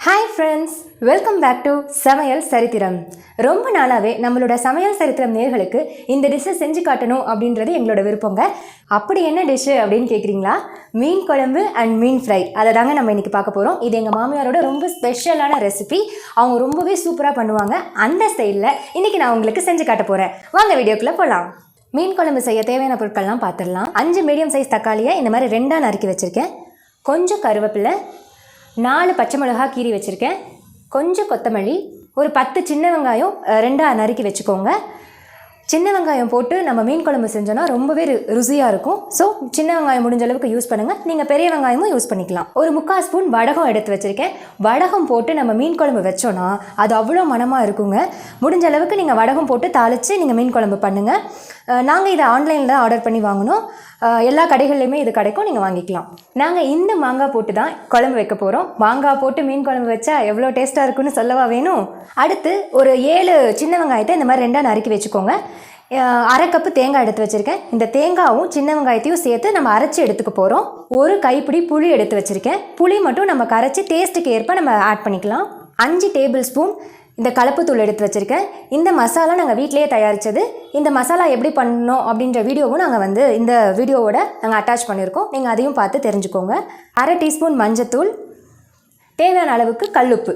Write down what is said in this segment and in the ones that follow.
Hi friends, welcome back to Samayal Sarithiram. ரொம்ப நாளாவே நம்மளோட சமையல் சரித்திரம் நேயர்களுக்கு இந்த டிஷ் செஞ்சு காட்டணும் அப்படின்றது எங்களோட விருப்பங்க. அப்படி என்ன டிஷ் அப்படினு கேக்குறீங்களா? மீன் குழம்பு அண்ட் மீன் ஃப்ரை. அத தாங்க நம்ம இன்னைக்கு பார்க்க போறோம். இது எங்க மாமியாரோட ரொம்ப ஸ்பெஷலான ரெசிபி. அவங்க ரொம்பவே சூப்பரா பண்ணுவாங்க. அந்த ஸ்டைல்ல இன்னைக்கு நான் உங்களுக்கு செஞ்சு காட்ட போறேன். வாங்க வீடியோக்குள்ள போலாம். மீன் குழம்பு செய்ய தேவையான பொருட்கள்லாம் பார்த்துடலாம். 5 மீடியம் சைஸ் தக்காளியை இந்த மாதிரி ரெண்டா நறுக்கி வச்சிருக்கேன். கொஞ்சம் கருவேப்பிலை, 4 பச்சை மிளகாய் கீறி வச்சுருக்கேன், கொஞ்சம் கொத்தமல்லி, ஒரு 10 சின்ன வெங்காயம் ரெண்டாக நறுக்கி வச்சுக்கோங்க. சின்ன வெங்காயம் போட்டு நம்ம மீன் குழம்பு செஞ்சோன்னா ரொம்பவே ருசியாக இருக்கும். ஸோ சின்ன வெங்காயம் முடிஞ்ச அளவுக்கு யூஸ் பண்ணுங்கள். நீங்கள் பெரிய வெங்காயமும் யூஸ் பண்ணிக்கலாம். ஒரு 3/4 ஸ்பூன் வடகம் எடுத்து வச்சுருக்கேன். வடகம் போட்டு நம்ம மீன் குழம்பு வச்சோன்னா அது அவ்வளோ மனமாக இருக்குங்க. முடிஞ்ச அளவுக்கு நீங்கள் வடகம் போட்டு தாளித்து நீங்கள் மீன் குழம்பு பண்ணுங்கள். நாங்கள் இதை ஆன்லைனில் தான் ஆர்டர் பண்ணி வாங்கினோம். எல்லா கடைகள்லையுமே இது கிடைக்கும், நீங்கள் வாங்கிக்கலாம். நாங்கள் இந்த மாங்காய் போட்டு தான் குழம்பு வைக்க போகிறோம். மாங்காய் போட்டு மீன் குழம்பு வச்சா எவ்வளோ டேஸ்ட்டாக இருக்குன்னு சொல்லவா வேணும். அடுத்து ஒரு 7 சின்ன வெங்காயத்தை இந்த மாதிரி ரெண்டாக நறுக்கி வச்சுக்கோங்க. 1/2 கப்பு தேங்காய் எடுத்து வச்சுருக்கேன். இந்த தேங்காயும் சின்ன வெங்காயத்தையும் சேர்த்து நம்ம அரைச்சி எடுத்துக்க போகிறோம். ஒரு கைப்பிடி புளி எடுத்து வச்சுருக்கேன். புளி மட்டும் நம்ம கரைச்சி டேஸ்ட்டுக்கு ஏற்ப நம்ம ஆட் பண்ணிக்கலாம். 5 டேபிள் ஸ்பூன் இந்த கலப்பு தூள் எடுத்து வச்சுருக்கேன். இந்த மசாலா நாங்கள் வீட்டிலேயே தயாரித்தது. இந்த மசாலா எப்படி பண்ணணும் அப்படின்ற வீடியோவும் நாங்கள் இந்த வீடியோவோட நாங்கள் அட்டாச் பண்ணியிருக்கோம். நீங்கள் அதையும் பார்த்து தெரிஞ்சுக்கோங்க. 1/2 டீஸ்பூன் மஞ்சத்தூள், தேவையான அளவுக்கு கல்லுப்பு.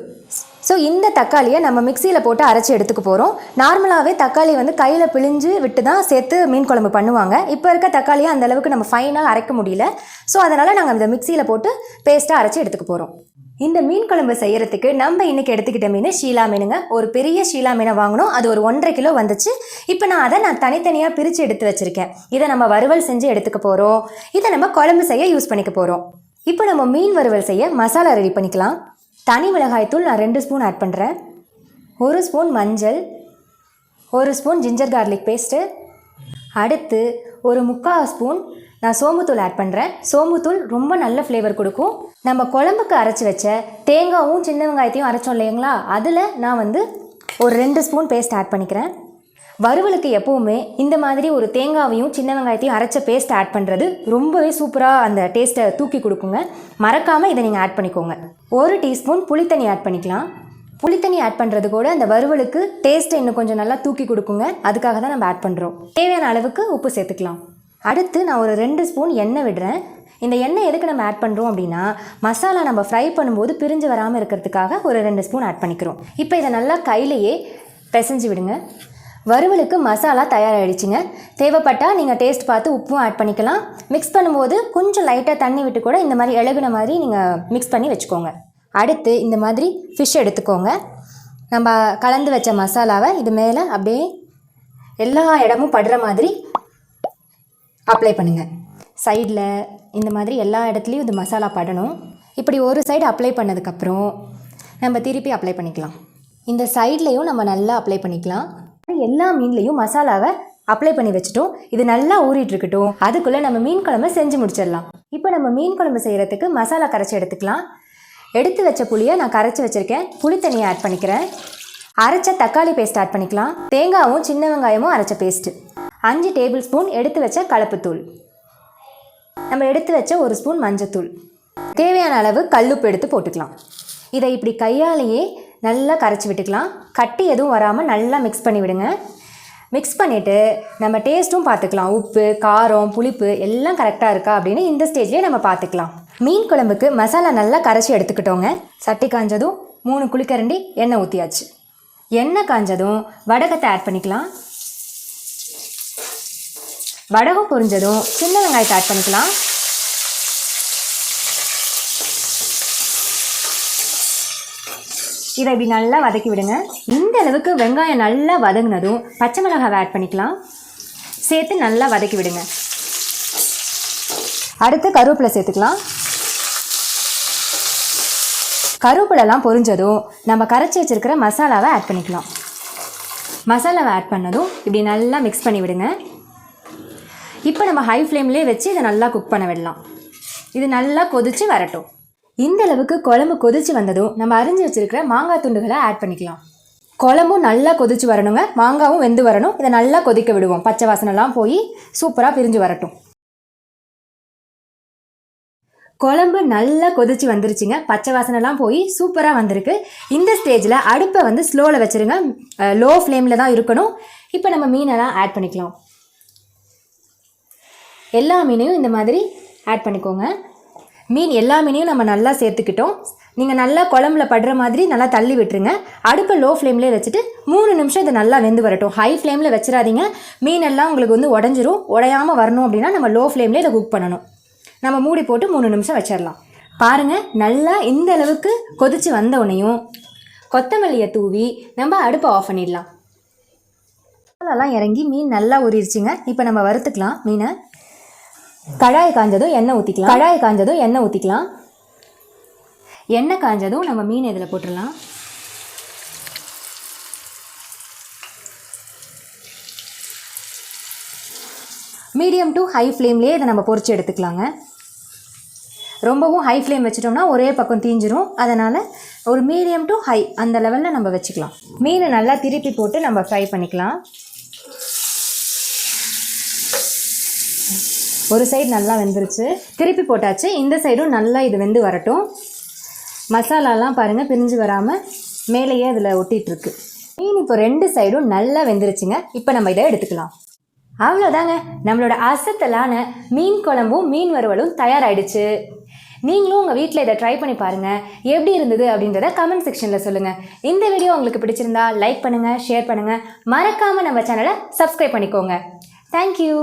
ஸோ இந்த தக்காளியை நம்ம மிக்சியில் போட்டு அரைச்சி எடுத்துக்க போகிறோம். நார்மலாகவே தக்காளி கையில் பிழிஞ்சு விட்டு தான் சேர்த்து மீன் குழம்பு பண்ணுவாங்க. இப்போ இருக்க தக்காளியை அந்தளவுக்கு நம்ம ஃபைனாக அரைக்க முடியல. ஸோ அதனால் நாங்கள் இந்த மிக்சியில் போட்டு பேஸ்ட்டாக அரைச்சி எடுத்துக்க போகிறோம். இந்த மீன் குழம்பு செய்கிறதுக்கு நம்ம இன்றைக்கி எடுத்துக்கிட்ட மீன் ஷீலா மீனுங்க. ஒரு பெரிய ஷீலா மீனை வாங்கினோம். அது ஒரு 1.5 கிலோ வந்துச்சு. இப்போ நான் தனித்தனியாக பிரித்து எடுத்து வச்சுருக்கேன். இதை நம்ம வறுவல் செஞ்சு எடுத்துக்க போகிறோம். இதை நம்ம குழம்பு செய்ய யூஸ் பண்ணிக்க போகிறோம். இப்போ நம்ம மீன் வறுவல் செய்ய மசாலா ரெடி பண்ணிக்கலாம். தனி மிளகாய்த்தூள் நான் 2 ஸ்பூன் ஆட் பண்ணுறேன். 1 ஸ்பூன் மஞ்சள், 1 ஸ்பூன் ஜிஞ்சர் கார்லிக் பேஸ்ட்டு. அடுத்து ஒரு 3/4 ஸ்பூன் நான் சோம்புத்தூள் ஆட் பண்ணுறேன். சோம்புத்தூள் ரொம்ப நல்ல ஃப்ளேவர் கொடுக்கும். நம்ம குழம்புக்கு அரைச்சி வச்ச தேங்காயும் சின்ன வெங்காயத்தையும் அரைச்சோம் இல்லைங்களா, அதில் நான் ஒரு 2 ஸ்பூன் பேஸ்ட் ஆட் பண்ணிக்கிறேன். வறுவலுக்கு எப்போவுமே இந்த மாதிரி ஒரு தேங்காவையும் சின்ன வெங்காயத்தையும் அரைச்ச பேஸ்ட் ஆட் பண்ணுறது ரொம்பவே சூப்பராக அந்த டேஸ்ட்டை தூக்கி கொடுக்குங்க. மறக்காமல் இதை நீங்கள் ஆட் பண்ணிக்கோங்க. 1 டீஸ்பூன் புளித்தண்ணி ஆட் பண்ணிக்கலாம். புளித்தண்ணி ஆட் பண்ணுறது கூட அந்த வறுவலுக்கு டேஸ்ட்டை இன்னும் கொஞ்சம் நல்லா தூக்கி கொடுக்குங்க. அதுக்காக தான் நம்ம ஆட் பண்ணுறோம். தேவையான அளவுக்கு உப்பு சேர்த்துக்கலாம். அடுத்து நான் ஒரு 2 ஸ்பூன் எண்ணெய் விடுறேன். இந்த எண்ணெய் எதுக்கு நம்ம ஆட் பண்ணுறோம் அப்படின்னா, மசாலா நம்ம ஃப்ரை பண்ணும்போது பிரிஞ்சு வராமல் இருக்கிறதுக்காக ஒரு 2 ஸ்பூன் ஆட் பண்ணிக்கிறோம். இப்போ இதை நல்லா கையிலையே பிசைஞ்சு விடுங்க. வறுவலுக்கு மசாலா தயாராகிடுச்சுங்க. தேவைப்பட்டால் நீங்கள் டேஸ்ட் பார்த்து உப்பும் ஆட் பண்ணிக்கலாம். மிக்ஸ் பண்ணும்போது கொஞ்சம் லைட்டாக தண்ணி விட்டு கூட இந்த மாதிரி இலகுன மாதிரி நீங்கள் மிக்ஸ் பண்ணி வச்சுக்கோங்க. அடுத்து இந்த மாதிரி ஃபிஷ் எடுத்துக்கோங்க. நம்ம கலந்து வச்ச மசாலாவை இது மேலே அப்படியே எல்லா இடமும் படுற மாதிரி அப்ளை பண்ணுங்கள். சைடில் இந்த மாதிரி எல்லா இடத்துலையும் இது மசாலா படணும். இப்படி ஒரு சைடு அப்ளை பண்ணதுக்கப்புறம் நம்ம திருப்பி அப்ளை பண்ணிக்கலாம். இந்த சைட்லேயும் நம்ம நல்லா அப்ளை பண்ணிக்கலாம். எல்லா மீன்லேயும் மசாலாவை அப்ளை பண்ணி வச்சுட்டோம். இது நல்லா ஊறிட்டுருக்கட்டும். அதுக்குள்ளே நம்ம மீன் குழம்பு செஞ்சு முடிச்சிடலாம். இப்போ நம்ம மீன் குழம்பு செய்கிறதுக்கு மசாலா கரைச்சி எடுத்துக்கலாம். எடுத்து வச்ச புளியை நான் கரைச்சி வச்சுருக்கேன். புளி தண்ணியை ஆட் பண்ணிக்கிறேன். அரைச்ச தக்காளி பேஸ்ட் ஆட் பண்ணிக்கலாம். தேங்காயும் சின்ன வெங்காயமும் அரைச்ச பேஸ்ட்டு. 5 டேபிள் ஸ்பூன் எடுத்து வச்ச கலப்புத்தூள். நம்ம எடுத்து வச்ச 1 ஸ்பூன் மஞ்சத்தூள். தேவையான அளவு கல்லுப்பு எடுத்து போட்டுக்கலாம். இதை இப்படி கையாலேயே நல்லா கரைச்சி விட்டுக்கலாம். கட்டி எதுவும் வராமல் நல்லா மிக்ஸ் பண்ணி விடுங்க. மிக்ஸ் பண்ணிவிட்டு நம்ம டேஸ்ட்டும் பார்த்துக்கலாம். உப்பு, காரம், புளிப்பு எல்லாம் கரெக்டாக இருக்கா அப்படின்னு இந்த ஸ்டேஜ்லேயே நம்ம பார்த்துக்கலாம். மீன் குழம்புக்கு மசாலா நல்லா கரைச்சி எடுத்துக்கிட்டோங்க. சட்டி காஞ்சதும் 3 குழிக்கரண்டி எண்ணெய் ஊற்றியாச்சு. எண்ணெய் காஞ்சதும் வடகத்தை ஆட் பண்ணிக்கலாம். வடகம் பொரிஞ்சதும் சின்ன வெங்காயத்தை ஆட் பண்ணிக்கலாம். இதை இப்படி நல்லா வதக்கி விடுங்க. இந்த அளவுக்கு வெங்காயம் நல்லா வதங்கினதும் பச்சை மிளகாவை ஆட் பண்ணிக்கலாம். சேர்த்து நல்லா வதக்கி விடுங்க. அடுத்து கருவேப்பிலை சேர்த்துக்கலாம். கருவேப்பிலெல்லாம் பொரிஞ்சதும் நம்ம கரைச்சி வச்சிருக்கிற மசாலாவை ஆட் பண்ணிக்கலாம். மசாலாவை ஆட் பண்ணதும் இப்படி நல்லா மிக்ஸ் பண்ணி விடுங்க. இப்போ நம்ம ஹை ஃப்ளேம்லேயே வச்சு இதை நல்லா குக் பண்ண விடலாம். இது நல்லா கொதித்து வரட்டும். இந்த அளவுக்கு குழம்பு கொதித்து வந்ததும் நம்ம அரிஞ்சு வச்சுருக்கிற மாங்காய் துண்டுகளை ஆட் பண்ணிக்கலாம். குழம்பும் நல்லா கொதித்து வரணுங்க. மாங்காவும் வெந்து வரணும். இதை நல்லா கொதிக்க விடுவோம். பச்சை வாசனைலாம் போய் சூப்பராக பிரிஞ்சு வரட்டும். குழம்பு நல்லா கொதிச்சு வந்துருச்சுங்க. பச்சை வாசனைலாம் போய் சூப்பராக வந்திருக்கு. இந்த ஸ்டேஜில் அடுப்பை வந்து ஸ்லோவில் வச்சுருங்க. லோ ஃப்ளேமில் தான் இருக்கணும். இப்போ நம்ம மீனெல்லாம் ஆட் பண்ணிக்கலாம். எல்லா மீனையும் இந்த மாதிரி ஆட் பண்ணிக்கோங்க. எல்லா மீனையும் நம்ம நல்லா சேர்த்துக்கிட்டோம். நீங்கள் நல்லா குழம்புல படுற மாதிரி நல்லா தள்ளி விட்டுருங்க. அடுப்பை லோ ஃப்ளேம்லேயே வச்சுட்டு 3 நிமிஷம் இதை நல்லா வெந்து வரட்டும். ஹை ஃப்ளேமில் வச்சிடாதீங்க. மீனெல்லாம் உங்களுக்கு வந்து உடஞ்சிரும். உடையாமல் வரணும் அப்படின்னா நம்ம லோ ஃப்ளேம்லேயே இதை குக் பண்ணணும். நம்ம மூடி போட்டு 3 நிமிஷம் வச்சிடலாம். பாருங்கள், நல்லா இந்த அளவுக்கு கொதித்து வந்த உடனேயும் கொத்தமல்லியை தூவி நம்ம அடுப்பை ஆஃப் பண்ணிடலாம். மசாலாலாம் இறங்கி மீன் நல்லா ஊறிடுச்சுங்க. இப்போ நம்ம வறுத்துக்கலாம் மீனை. கடாய் காஞ்சதும் எண்ணெய் ஊற்றிக்கலாம். எண்ணெய் காஞ்சதும் நம்ம மீன் இதில் போட்டுடலாம். மீடியம் டு ஹை ஃப்ளேம்லேயே இதை நம்ம பொரிச்சு எடுத்துக்கலாங்க. ரொம்பவும் ஹை ஃப்ளேம் வச்சிட்டோம்னா ஒரே பக்கம் தீஞ்சிரும். அதனால் ஒரு மீடியம் டு ஹை அந்த லெவலில் நம்ம வச்சுக்கலாம். மீனை நல்லா திருப்பி போட்டு நம்ம ஃப்ரை பண்ணிக்கலாம். ஒரு சைடு நல்லா வெந்துருச்சு, திருப்பி போட்டாச்சு. இந்த சைடும் நல்லா இது வெந்து வரட்டும். மசாலாலாம் பாருங்கள் பிரிஞ்சு வராமல் மேலேயே அதில் ஒட்டிகிட்ருக்கு. மீன் இப்போ 2 சைடும் நல்லா வெந்துருச்சுங்க. இப்போ நம்ம இதை எடுத்துக்கலாம். அவ்வளோதாங்க, நம்மளோட அசத்தலான மீன் குழம்பும் மீன் வறுவலும் தயாராகிடுச்சு. நீங்களும் உங்கள் வீட்டில் இதை ட்ரை பண்ணி பாருங்கள். எப்படி இருந்தது அப்படின்றத கமெண்ட் செக்ஷனில் சொல்லுங்கள். இந்த வீடியோ உங்களுக்கு பிடிச்சிருந்தா லைக் பண்ணுங்கள், ஷேர் பண்ணுங்கள். மறக்காமல் நம்ம சேனலை சப்ஸ்கிரைப் பண்ணிக்கோங்க. தேங்க்யூ.